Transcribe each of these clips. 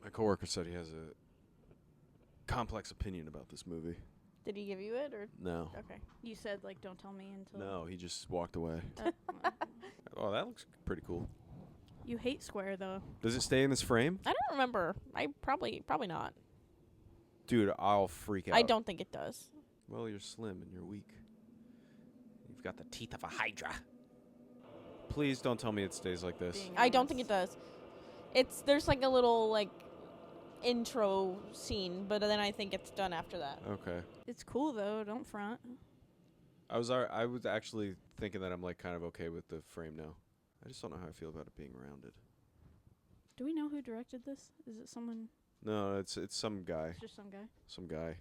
My coworker said he has a complex opinion about this movie. Did he give you it or? No. Okay. You said like don't tell me until. No, he just walked away. Oh, that looks pretty cool. You hate Square though. Does it stay in this frame? I don't remember. I probably not. Dude, I'll freak out. I don't think it does. Well, you're slim and you're weak. You've got the teeth of a hydra. Please don't tell me it stays like this. I don't think it does. There's like a little like intro scene, but then I think it's done after that. Okay. It's cool though. Don't front. I was actually thinking that I'm like kind of okay with the frame now. I just don't know how I feel about it being rounded. Do we know who directed this? Is it someone? No, it's some guy. It's just some guy. Some guy.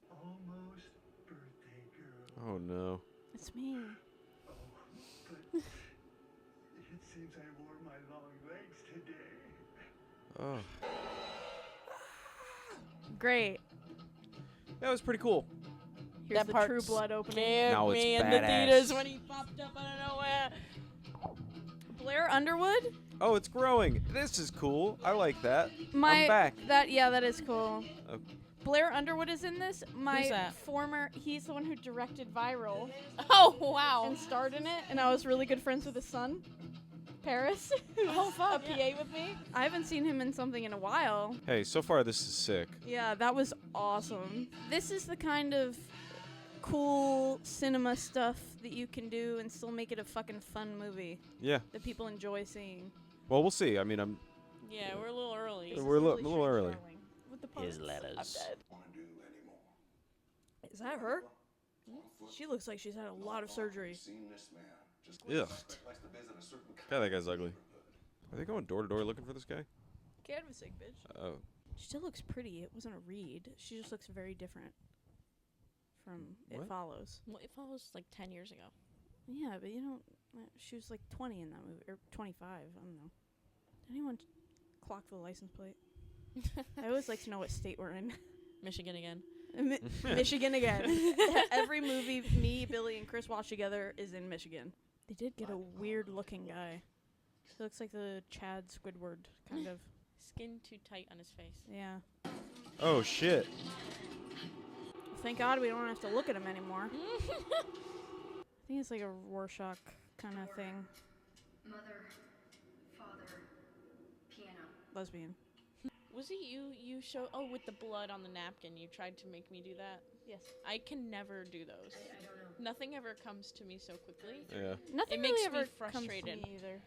Almost birthday girl. Oh no. It's me. Oh, but it seems I wore my long legs today. Oh. Great. That was pretty cool. Here's That the part True Blood opening. Scared Now me it's in the badass. theaters when he popped up out of nowhere. Blair Underwood. Oh, it's growing. This is cool. I like that. I'm My back. that is cool. Okay. Blair Underwood is in this. Who's that? He's the one who directed Viral Oh wow. and starred in it, and I was really good friends with his son, Paris, Oh fuck. a PA with me. I haven't seen him in something in a while. Hey, so far this is sick. Yeah, that was awesome. This is the kind of cool cinema stuff that you can do and still make it a fucking fun movie Yeah. that people enjoy seeing. Well, we'll see. I mean, Yeah, we're a little early. We're a little early. With the His puns. letters. I'm dead. Want to do anymore? Is that her? She looks like she's had a lot of surgery. Seen this man. Just Ugh. likes to visit a certain God, that guy's ugly. Are they going door to door looking for this guy? Canvassing, bitch. Oh. She still looks pretty. It wasn't a read. She just looks very different from It What? Follows. Well, it follows like 10 years ago. Yeah, but you don't. She was like 20 in that movie, or 25. I don't know. Did anyone clock the license plate? I always like to know what state we're in. Michigan again. Michigan again. Every movie me, Billy, and Chris watch together is in Michigan. They did get a weird-looking guy. He looks like the Chad Squidward, kind of. Skin too tight on his face. Yeah. Oh shit. Thank God we don't have to look at him anymore. I think it's like a Rorschach kind of thing. Mother, father, piano. Lesbian. Was it you show? Oh, with the blood on the napkin, you tried to make me do that. Yes. I can never do those. I don't know. Nothing ever comes to me so quickly. Yeah. Nothing It makes really me ever frustrated. comes to me either.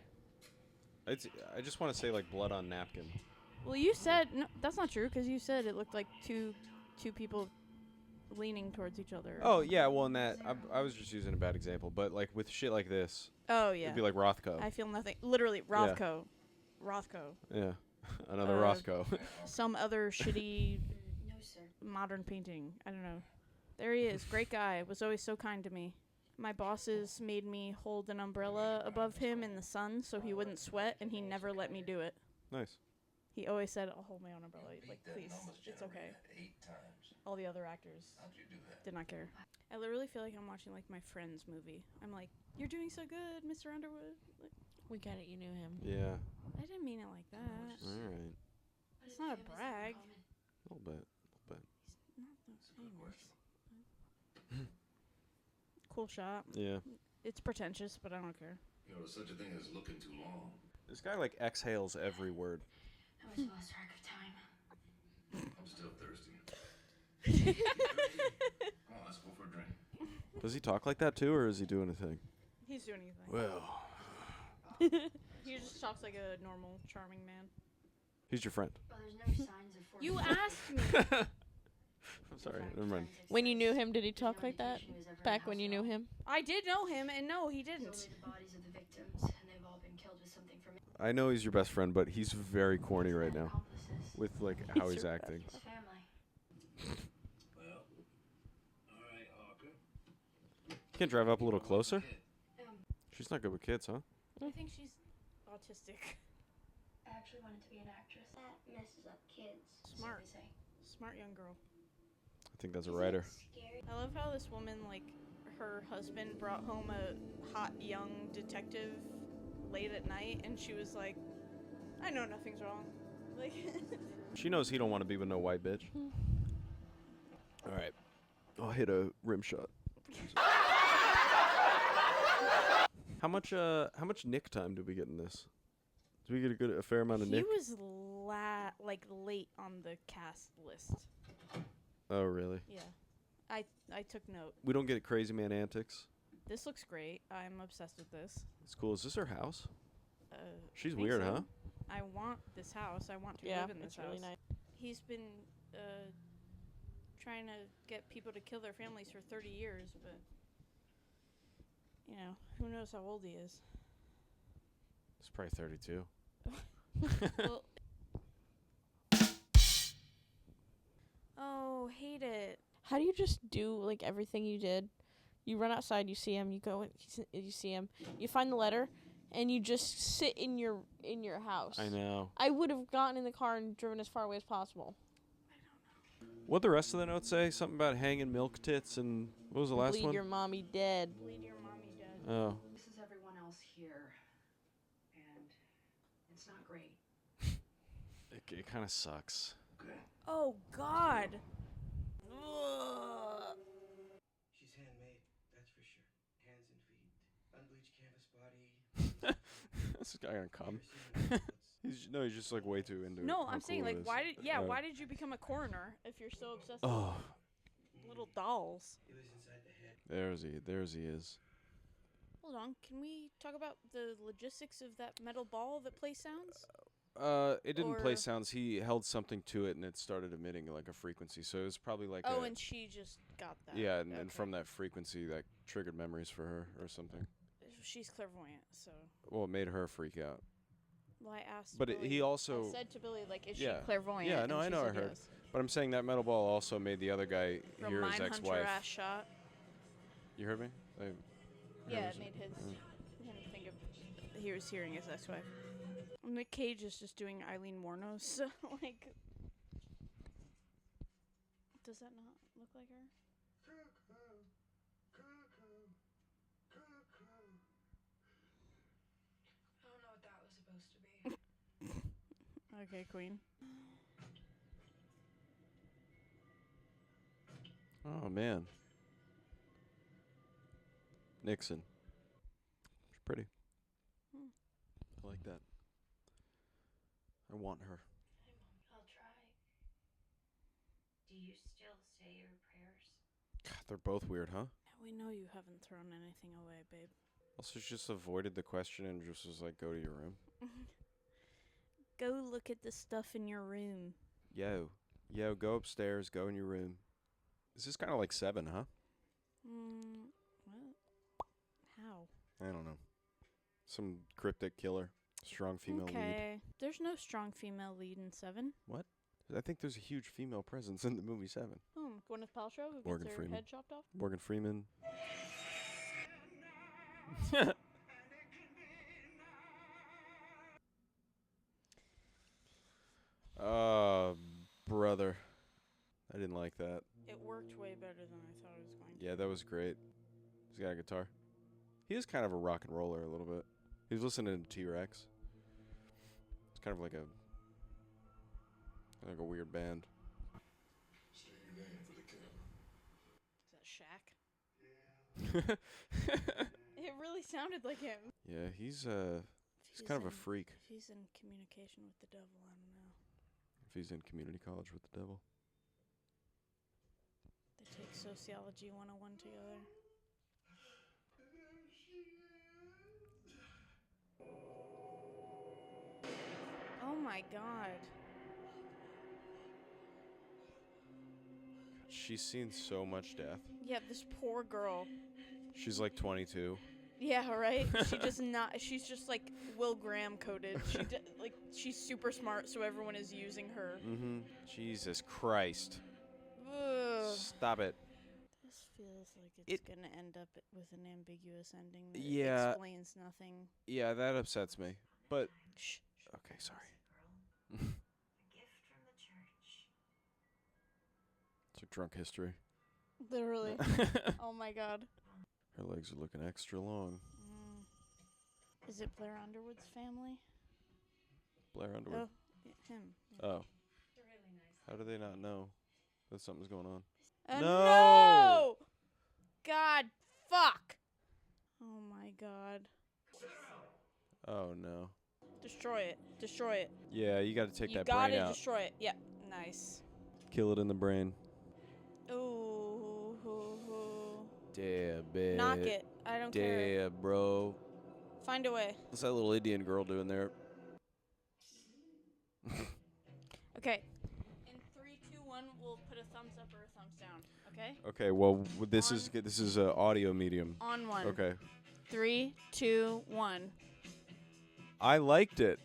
I just want to say like blood on napkin. Well, you said no, that's not true because you said it looked like two people leaning towards each other. Oh yeah, well in that I was just using a bad example, but like with shit like this, Oh yeah. it'd be like Rothko. I feel nothing. Literally, Rothko. Rothko. Yeah. Another Uh, Rothko. Some other shitty No, sir. modern painting. I don't know. There he is. Great guy. Was always so kind to me. My bosses made me hold an umbrella above him in the sun so he wouldn't sweat, and he never let me do it. Nice. He always said, "I'll hold my own umbrella." Like, please, it's okay. 8 times. All the other actors How'd you do that? did not care. I literally feel like I'm watching like my Friends movie. I'm like, "You're doing so good, Mr. Underwood." Like, We get it. You knew him. Yeah. I didn't mean it like that. All right. It's not a brag. A little bit. Not the famous. Cool shot. Yeah. It's pretentious, but I don't care. You know, there's such a thing as looking too long. This guy like exhales every word. I was lost track of time. I'm still thirsty. Come on, let's go for a drink. Does he talk like that too, or is he doing a thing? He's doing anything. Well, He just talks like a normal, charming man. he's your friend. Well, there's no signs of You asked me. I'm sorry. Never mind. When you knew him, did he talk like that? Back when you knew him? I did know him, and no, he So didn't. were the bodies of the victims, and they've all been killed with something from I know he's your best friend, but he's very corny right now accomplices. with like how he's your acting. His family. Well, all right, Hawker. Can't drive up a little closer. Um, She's not good with kids, huh? I think she's autistic. I actually wanted to be an actress. That messes up kids. Smart. Say. Smart young girl. I think that's a writer. Scary. I love how this woman, like, her husband brought home a hot young detective late at night, and she was like, I know nothing's wrong. Like, She knows he don't want to be with no white bitch. All right. I'll hit a rim shot. How much Nick time did we get in this? Did we get a fair amount of he Nick? was late on the cast list. Oh, really? Yeah. I took note. We don't get crazy man antics. This looks great. I'm obsessed with this. It's cool. Is this her house? She's think weird, so. huh? I want this house. I want to Yeah, live in this it's house. really nice. He's been trying to get people to kill their families for 30 years, but you know, who knows how old he is. It's probably 32. Well, oh, hate it. How do you just do like everything you did? You run outside, you see him, you go, you see him, you find the letter, and you just sit in your house. I know. I would have gotten in the car and driven as far away as possible. What'd the rest of the notes say? Something about hanging milk tits and what was the last Bleed one? your mommy dead. Bleed your mommy dead. Oh. This is everyone else here, and it's not great. It kind of sucks. Oh God. She's handmade, that's for sure. Hands and feet, unbleached canvas body. This guy gonna come. Never seen He's just like way too into it. No, how I'm saying cool it like is. why did you become a coroner if you're so obsessed Oh, with little dolls? It was inside the head. there's he is. Hold on, can we talk about the logistics of that metal ball that plays sounds? It didn't play Or- sounds. He held something to it and it started emitting like a frequency. So it was probably like Oh, a, and she just got that. yeah, and Okay. from that frequency that triggered memories for her or something. She's clairvoyant, so. Well, it made her freak out. Well, I asked. But Billy, he also, I said to Billy, like, is Yeah. she clairvoyant? Yeah, And no, I she know, I said heard. yes. but I'm saying that metal ball also made the other guy From hear his Mindhunter ex-wife. ass shot. You heard me? Yeah, was it made his. Mm. Him think of. He was hearing his ex-wife. Nick Cage is just doing Eileen Wuornos. So, like. Does that not look like her? Cuckoo, cuckoo, cuckoo. I don't know what that was supposed to be. Okay, Queen. Oh man, Nixon. She's pretty. Hmm. I like that. I want her. I'll try. Do you still say your prayers? God, they're both weird, huh? We know you haven't thrown anything away, babe. Also, she just avoided the question and just was like, "Go to your room." Go look at the stuff in your room. Yo, go upstairs. Go in your room. This is kind of like Seven, huh? What? How? I don't know. Some cryptic killer, strong female lead. Okay. There's no strong female lead in Seven. I think there's a huge female presence in the movie Seven. Gwyneth Paltrow, who Morgan gets her Freeman. head chopped off. Morgan Freeman. Brother. I didn't like that. It worked way better than I thought it was going to. Yeah, that was great. He's got a guitar. He is kind of a rock and roller a little bit. He was listening to T-Rex. It's kind of like a weird band. Is that Shaq? It really sounded like him. Yeah, he's If kind of a in- freak. If he's in communication with the devil, I don't know. If he's in community college with the devil. They take Sociology 101 together. Oh my god. She's seen so much death. Yeah, this poor girl. She's like 22. Yeah, right? She's just like Will Graham coded. She's super smart, so everyone is using her. Mm-hmm. Jesus Christ. Ugh. Stop it. This feels like it's gonna end up with an ambiguous ending that Yeah. explains nothing. Yeah, that upsets me. But Shh. okay, sorry. A gift from the church. drunk history. Literally. Oh my god. Her legs are looking extra long. Is it Blair Underwood's family? Blair Underwood. Oh, him. Oh. It's really nice. How do they not know that something's going on? No! No! God, fuck. Oh my god. Oh, no. Destroy it. Destroy it. Yeah, you got to take You that gotta brain out. destroy it. Yep. Nice. Kill it in the brain. Ooh. Damn, man. Knock it. I don't care. Damn, bro. Find a way. What's that little Indian girl doing there? Okay. In 3, 2, 1, we'll put a thumbs up or a thumbs down. Okay? Okay, well, this On- is a audio medium. On 1. Okay. 3, 2, 1. I liked it.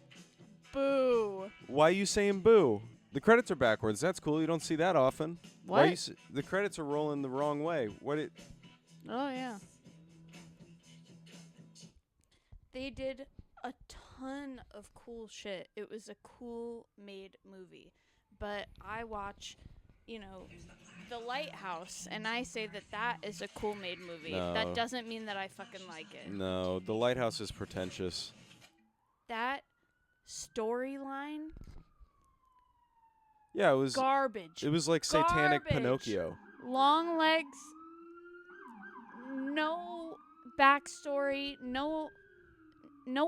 Boo. Why are you saying boo? The credits are backwards. That's cool. You don't see that often. Why What? you the credits are rolling the wrong way. What it? Oh, yeah. They did a ton of cool shit. It was a cool made movie. But I watch, The Lighthouse, and I say that that is a cool made movie. No. That doesn't mean that I fucking like it. No, The Lighthouse is pretentious. That storyline, Yeah, it was. garbage. It was like satanic Garbage. Pinocchio. Longlegs, no backstory, no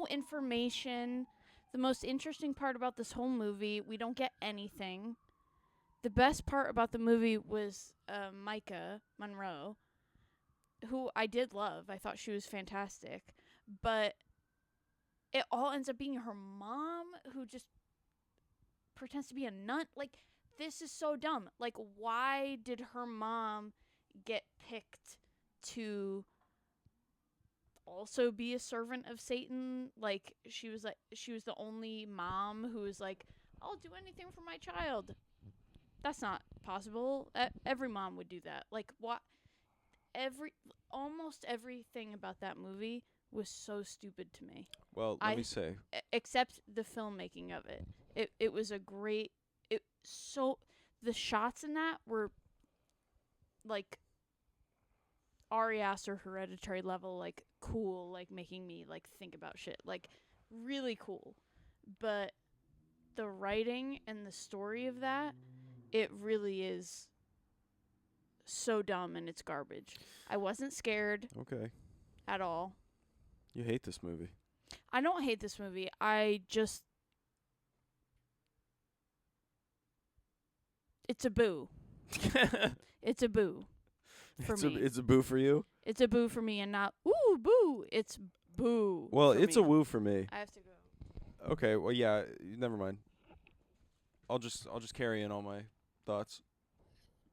information. The most interesting part about this whole movie, we don't get anything. The best part about the movie was Micah Monroe, who I did love. I thought she was fantastic. But it all ends up being her mom, who just pretends to be a nut. Like, this is so dumb. Like, why did her mom get picked to also be a servant of Satan? Like, she was the only mom who was like, I'll do anything for my child. That's not possible. Every mom would do that. Like, what? Almost everything about that movie was so stupid to me. Well, let me say. Except the filmmaking of it. It was a great. The shots in that were like Ari Aster Hereditary level, like cool, like making me like think about shit, like really cool. But the writing and the story of that, it really is so dumb and it's garbage. I wasn't scared Okay. at all. You hate this movie. I don't hate this movie. I just... It's a boo. It's a boo for me. It's a boo for you? It's a boo for me and not, ooh, boo. It's boo. Well, for it's me. a woo for me. I have to go. Okay, well, yeah, never mind. I'll just carry in all my thoughts.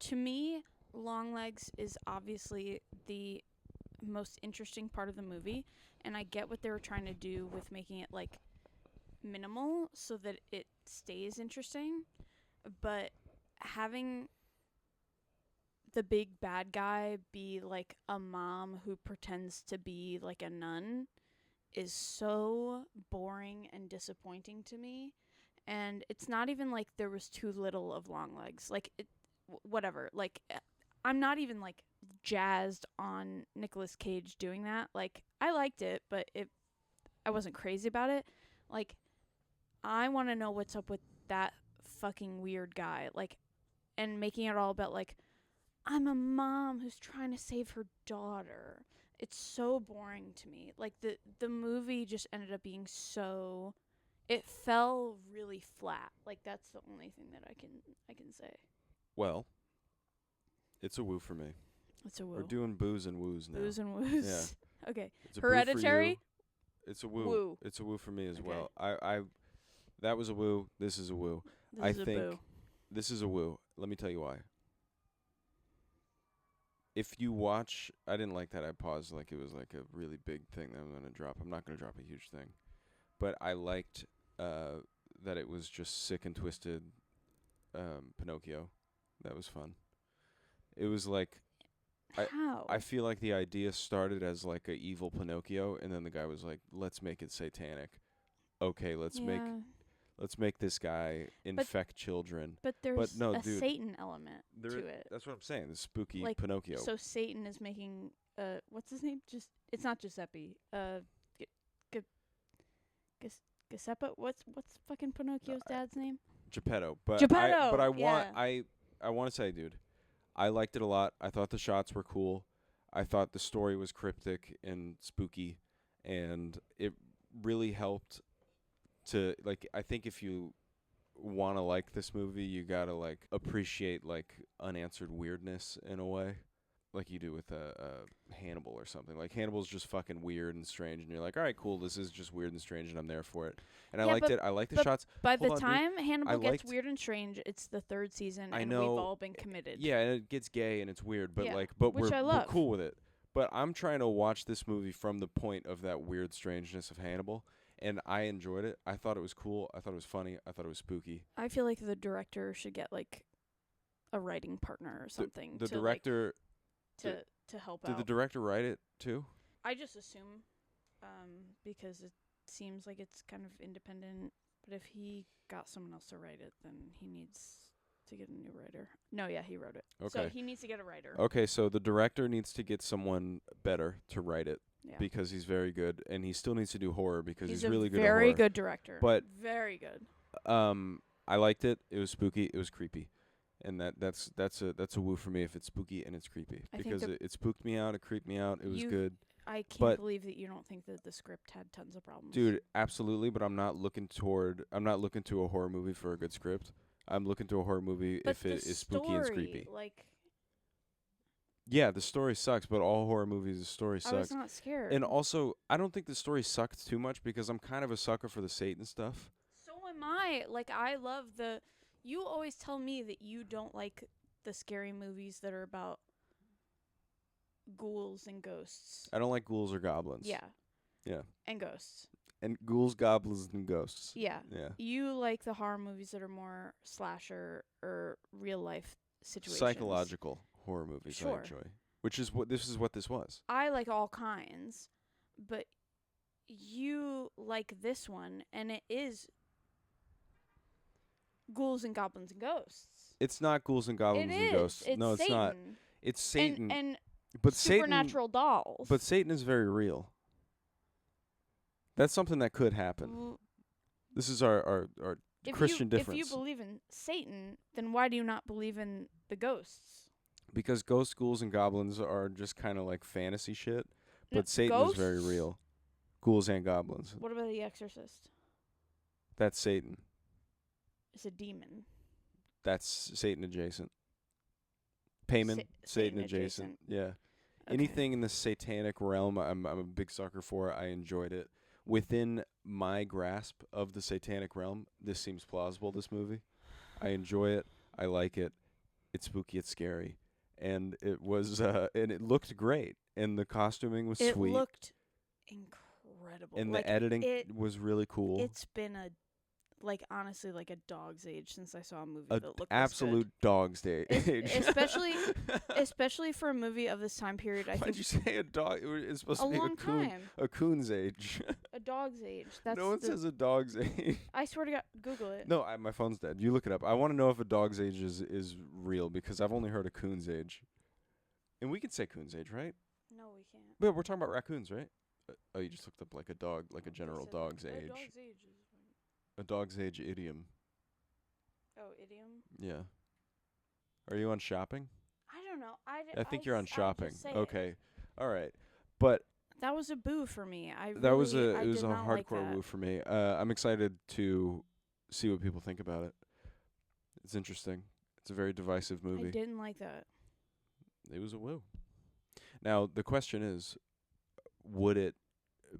To me, Longlegs is obviously the most interesting part of the movie, and I get what they were trying to do with making it like minimal so that it stays interesting, but having the big bad guy be like a mom who pretends to be like a nun is so boring and disappointing to me. And it's not even like there was too little of Longlegs. Like, whatever. Like, I'm not even, like, jazzed on Nicolas Cage doing that. Like, I liked it, but I wasn't crazy about it. Like, I want to know what's up with that fucking weird guy. Like, and making it all about, like, I'm a mom who's trying to save her daughter. It's so boring to me. Like, the movie just ended up being so... It fell really flat. Like, that's the only thing that I can say. Well, it's a woo for me. It's a woo. We're doing boos and woos now. Boos and woos. Yeah. Okay. It's a boo for Hereditary. you. It's a woo. Woo. It's a woo for me as Okay. well. I that was a woo. This is a woo. This I is a think boo. this is a woo. Let me tell you why. If you watch, I didn't like that. I paused like it was like a really big thing that I'm going to drop. I'm not going to drop a huge thing. But I liked that it was just sick and twisted Pinocchio. That was fun. It was like How? I feel like the idea started as like a evil Pinocchio, and then the guy was like, "Let's make it satanic." Okay, let's Let's make this guy infect children. But there's no, a dude, Satan element There to i- it. That's what I'm saying. The spooky Like, Pinocchio. So Satan is making what's his name? It's not Giuseppe. Giuseppe. What's fucking Pinocchio's dad's name? Geppetto. But Geppetto, I want yeah. I want to say, dude, I liked it a lot. I thought the shots were cool. I thought the story was cryptic and spooky, and it really helped to, like, I think if you want to like this movie, you got to like appreciate like unanswered weirdness in a way. Like you do with Hannibal or something. Like Hannibal's just fucking weird and strange, and you're like, all right, cool, this is just weird and strange, and I'm there for it. And I Yeah, liked but- it. I liked the but shots. By Hold the on, dude. time Hannibal I gets liked- weird and strange, it's the 3rd season, I and know. we've all been committed. Yeah, and it gets gay and it's weird, but Yeah, but which I we're love. cool with it. But I'm trying to watch this movie from the point of that weird strangeness of Hannibal, and I enjoyed it. I thought it was cool. I thought it was funny. I thought it was spooky. I feel like the director should get like a writing partner or something. The to, director like, to help did out. the director write it too? I just assume, because it seems like it's kind of independent. But if he got someone else to write it, then he needs to get a new writer. No, yeah, he wrote it. So Okay. he needs to get a writer. Okay, so the director needs to get someone better to write it Yeah. because he's very good, and he still needs to do horror because he's a really good at very horror. good director. But- very good. I liked it. It was spooky. It was creepy, and that's a woo for me if it's spooky and it's creepy I think because the- it spooked me out. It creeped me out. It was You- good. I can't but- believe that you don't think that the script had tons of problems. Dude, absolutely, but I'm not looking to a horror movie for a good script. I'm looking to a horror movie but if it the is spooky and story, creepy. Like, Yeah, the story sucks, but all horror movies, the story I was sucks. not scared. And also, I don't think the story sucked too much because I'm kind of a sucker for the Satan stuff. So am I. Like, I love the. You always tell me that you don't like the scary movies that are about ghouls and ghosts. I don't like ghouls or goblins. Yeah. Yeah. And ghosts. And ghouls, goblins, and ghosts. Yeah. Yeah. You like the horror movies that are more slasher or real life situations. Psychological horror movies Sure. I enjoy. Which is what this was. I like all kinds, but you like this one, and it is ghouls and goblins and ghosts. It's not ghouls and goblins It and is. ghosts. It's No, it's Satan. not. It's Satan. And but Satan supernatural dolls. But Satan is very real. That's something that could happen. W- This is our if Christian you, difference. If you believe in Satan, then why do you not believe in the ghosts? Because ghosts, ghouls, and goblins are just kind of like fantasy shit. No, But Satan is very ghosts? real. Ghouls and goblins. What about The Exorcist? That's Satan. It's a demon. That's Satan adjacent. Payment, Satan Satan adjacent. adjacent. Yeah. Okay. Anything in the satanic realm, I'm a big sucker for. I enjoyed it. Within my grasp of the satanic realm, this seems plausible, this movie. I enjoy it. I like it. It's spooky, it's scary. And it was and it looked great. And the costuming was It sweet. looked incredible. And like, the editing it, was really cool. It's been honestly like a dog's age since I saw a movie A that looked absolute dog's day age. especially for a movie of this time period. I Why'd think you say a dog? It's supposed a to be long time. a coon's age. A dog's age. That's No one says a dog's age. I swear to God, Google it. No, my phone's dead. You look it up. I want to know if a dog's age is real because I've only heard a coon's age. And we can say coon's age, right? No, we can't. But we're talking about raccoons, right? Oh, you just looked up like a dog, like a general Said dog's a age. dog's age is A dog's age idiom. oh, idiom. Yeah. Are you on shopping? I don't know. I think you're on I'll just shopping. say it. Okay. All right. But That was a boo for me. that was I it was did a not like hardcore that. woo for me. I'm excited to see what people think about it. It's interesting. It's a very divisive I movie. didn't like that. It was a woo. Now the question is, would it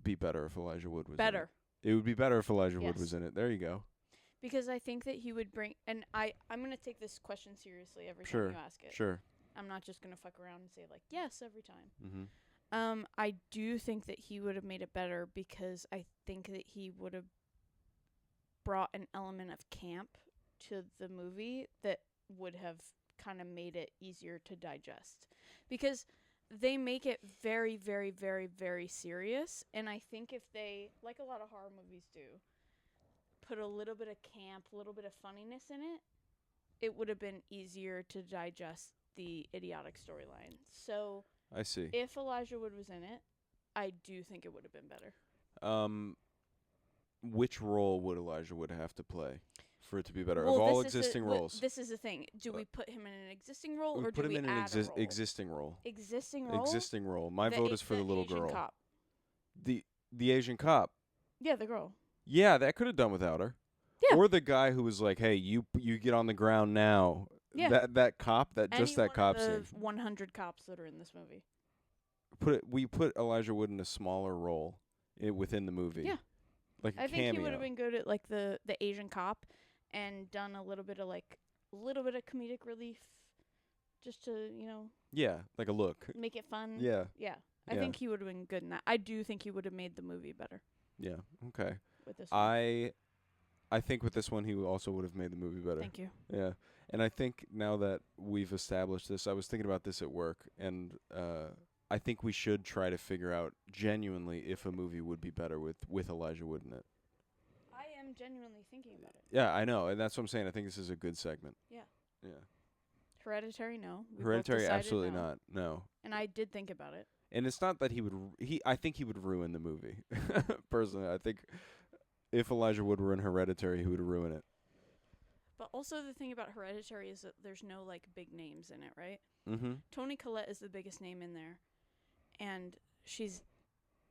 be better if Elijah Wood was Better. in it? It would be better if Elijah Wood Yes. was in it. There you go. Because I think that he would bring, and I'm going to take this question seriously every Sure. time you ask it. Sure. I'm not just going to fuck around and say, like, yes, every time. Mm-hmm. I do think that he would have made it better because I think that he would have brought an element of camp to the movie that would have kind of made it easier to digest. Because they make it very, very, very, very serious. And I think if they, like a lot of horror movies do, put a little bit of camp, a little bit of funniness in it, it would have been easier to digest the idiotic storyline. So I see. if Elijah Wood was in it, I do think it would have been better. Which role would Elijah Wood have to play for it to be better? Well, of all this is existing roles. This is the thing. Do we put him in an existing role, We or put do him we in an add a role? existing role. Existing role? Existing role. My The vote is for the little Asian girl. Cop. The Asian cop. Yeah, the girl. Yeah, that could have done without her. Yeah. Or the guy who was like, "Hey, you get on the ground now." Yeah. That cop, that Any just that one cop of scene. the 100 cops that are in this movie. We put Elijah Wood in a smaller role within the movie. Yeah. Like a I think cameo. he would have been good at like the Asian cop and done a little bit of comedic relief just to, Yeah, like a look. make it fun. Yeah. Yeah. I Yeah. think he would have been good in that. I do think he would have made the movie better Yeah. Okay. with this one. I think with this one he also would have made the movie better. Thank you. Yeah. And I think now that we've established this, I was thinking about this at work, and I think we should try to figure out genuinely if a movie would be better with Elijah Wood in it. I am genuinely thinking about it. Yeah, I know, and that's what I'm saying. I think this is a good segment. Yeah. Yeah. Hereditary, no. We both Hereditary, decided absolutely no. not. No. And I did think about it. And it's not that I think he would ruin the movie. Personally, I think if Elijah Wood were in Hereditary, he would ruin it. But also the thing about Hereditary is that there's no like big names in it, right? Mm-hmm. Toni Collette is the biggest name in there, and she's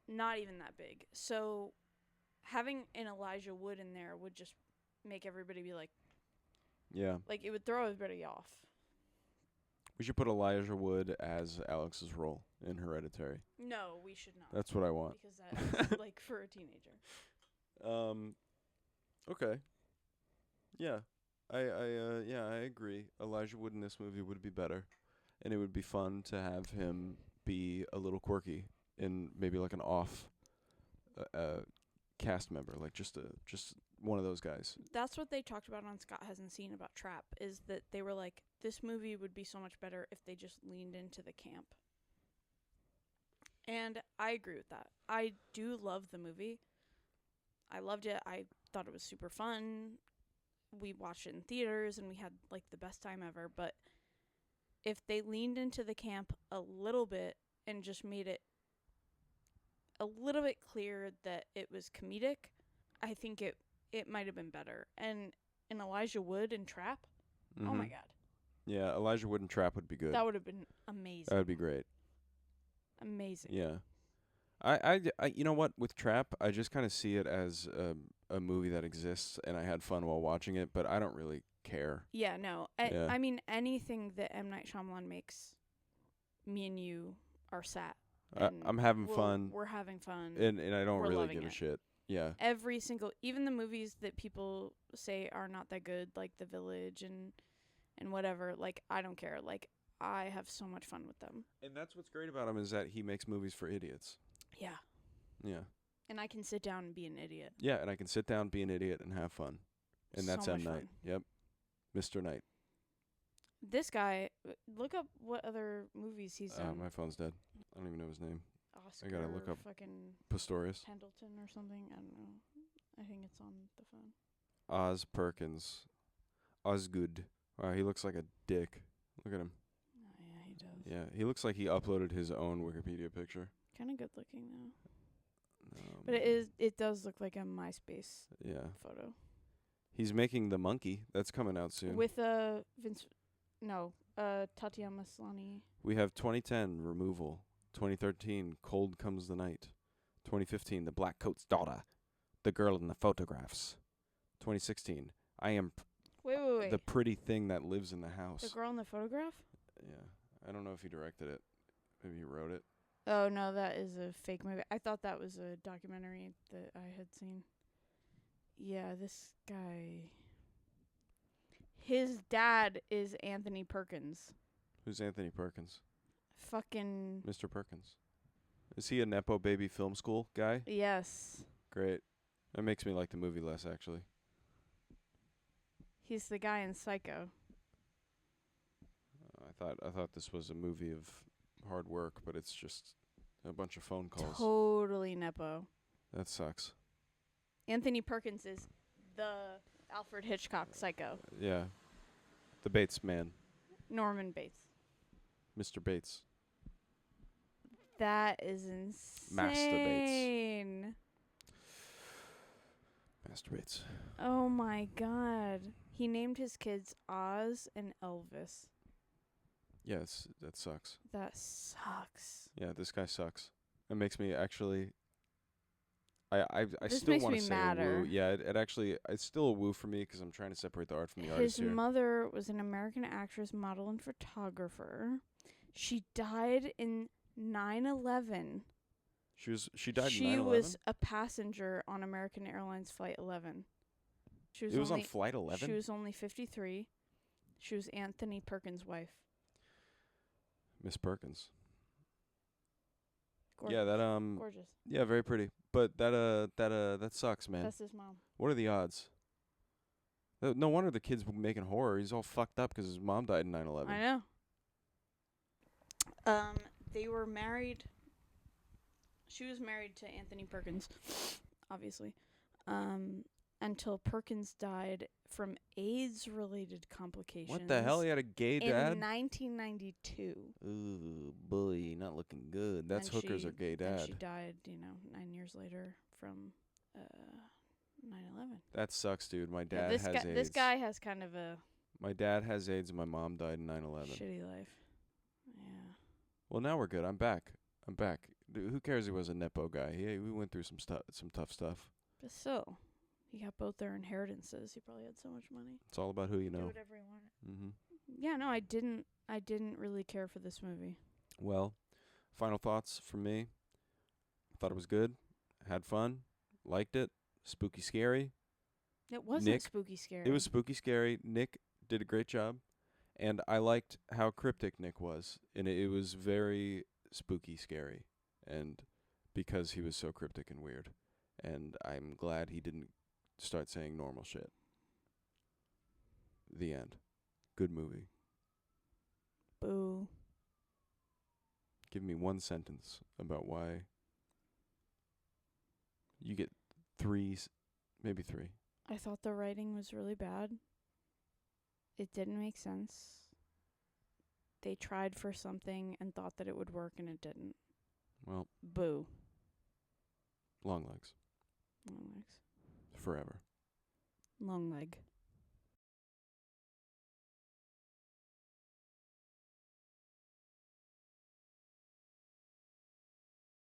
not even that big. So having an Elijah Wood in there would just make everybody be like, Yeah. it would throw everybody off. We should put Elijah Wood as Alex's role in Hereditary. No, we should not. That's what I want. Because that is like for a teenager. Okay. Yeah. I agree. Elijah Wood in this movie would be better, and it would be fun to have him be a little quirky and maybe like an off cast member, like just one of those guys. That's what they talked about on Scott Hasn't Seen about Trap, is that they were like, this movie would be so much better if they just leaned into the camp. And I agree with that. I do love the movie. I loved it. I thought it was super fun. We watched it in theaters and we had like the best time ever. But if they leaned into the camp a little bit and just made it a little bit clear that it was comedic, I think it might have been better. And in Elijah Wood and Trap, oh my God. Yeah, Elijah Wood and Trap would be good. That would have been amazing. That would be great. Amazing. Yeah. I you know what, with Trap, I just kind of see it as a movie that exists, and I had fun while watching it, but I don't really care. Yeah, no. Yeah. I mean, anything that M. Night Shyamalan makes, me and you are sat. I'm having fun. We're having fun. And I don't We're really loving give a it. shit. Yeah. Every single, even the movies that people say are not that good, like The Village and whatever, like, I don't care. Like, I have so much fun with them. And that's what's great about him, is that he makes movies for idiots. Yeah. Yeah. And I can sit down and be an idiot. Yeah, and I can sit down, be an idiot, and have fun. And that's So M. much Night. fun. Yep. Mr. Knight. This guy, look up what other movies he's done. My phone's dead. I don't even know his name. Oscar, I gotta look up fucking Pistorius. Pendleton or something. I don't know. I think it's on the phone. Oz Perkins. Osgood. Wow, he looks like a dick. Look at him. Oh, yeah, he does. Yeah, he looks like he uploaded his own Wikipedia picture. Kind of good looking though. Um, But it does look like a MySpace Yeah. photo. He's making The Monkey. That's coming out soon. With Tatiana Maslany. We have 2010, Removal. 2013, Cold Comes the Night. 2015, The Blackcoat's Daughter. The Girl in the Photographs. 2016, I Am Wait. the Pretty Thing That Lives in the House. The girl in the photograph? Yeah. I don't know if he directed it. Maybe he wrote it. Oh no, that is a fake movie. I thought that was a documentary that I had seen. Yeah, this guy. His dad is Anthony Perkins. Who's Anthony Perkins? Fucking Mr. Perkins. Is he a Nepo Baby Film School guy? yes. Great. That makes me like the movie less, actually. He's the guy in Psycho. I thought this was a movie of hard work, but it's just a bunch of phone calls. Totally Nepo. That sucks. Anthony Perkins is The Alfred Hitchcock Psycho. Yeah. The Bates man. Norman Bates. Mr. Bates. That is insane. Master Bates. Master Bates. Oh my god. He named his kids Oz and Elvis. Yes, that sucks. That sucks. Yeah, this guy sucks. It makes me actually. I This still makes want me to say a madder. woo. Yeah, it actually it's still a woo for me because I'm trying to separate the art from the artist His here. mother was an American actress, model, and photographer. She died in 9/11. She died in 9/11. She was a passenger on American Airlines Flight 11. She was It was only, on Flight 11. She was only 53. She was Anthony Perkins' wife. Miss Perkins. Gorgeous. Yeah, that Gorgeous. Yeah, very pretty. But that sucks, man. That's his mom. What are the odds? No wonder the kid's making horror. He's all fucked up 'cause his mom died in 9/11. I know. They were married. She was married to Anthony Perkins, obviously, until Perkins died from AIDS-related complications. What the hell? He had a gay dad? In 1992. Ooh, boy, not looking good. That's And hookers she- are gay And dad. she died, 9 years later from 9/11. That sucks, dude. My Yeah, dad this has guy, AIDS. this guy has kind of a My dad has AIDS and my mom died in 9/11. shitty life. Yeah. Well, now we're good. I'm back. Dude, who cares he was a Nepo guy? We went through some tough stuff. But still, he got both their inheritances. He probably had so much money. It's all about who you Do know. whatever he wanted. Mm-hmm. Yeah, no, I didn't really care for this movie. Well, final thoughts from me. Thought it was good. Had fun. Liked it. Spooky, scary. It wasn't Nick, spooky scary. It was spooky, scary. Nick did a great job. And I liked how cryptic Nick was. And it was very spooky, scary. And because he was so cryptic and weird. And I'm glad he didn't start saying normal shit. The end. Good movie. Boo. Give me one sentence about why you get maybe three. I thought the writing was really bad. It didn't make sense. They tried for something and thought that it would work and it didn't. Well, Boo. Longlegs. Long legs. Forever. Long leg.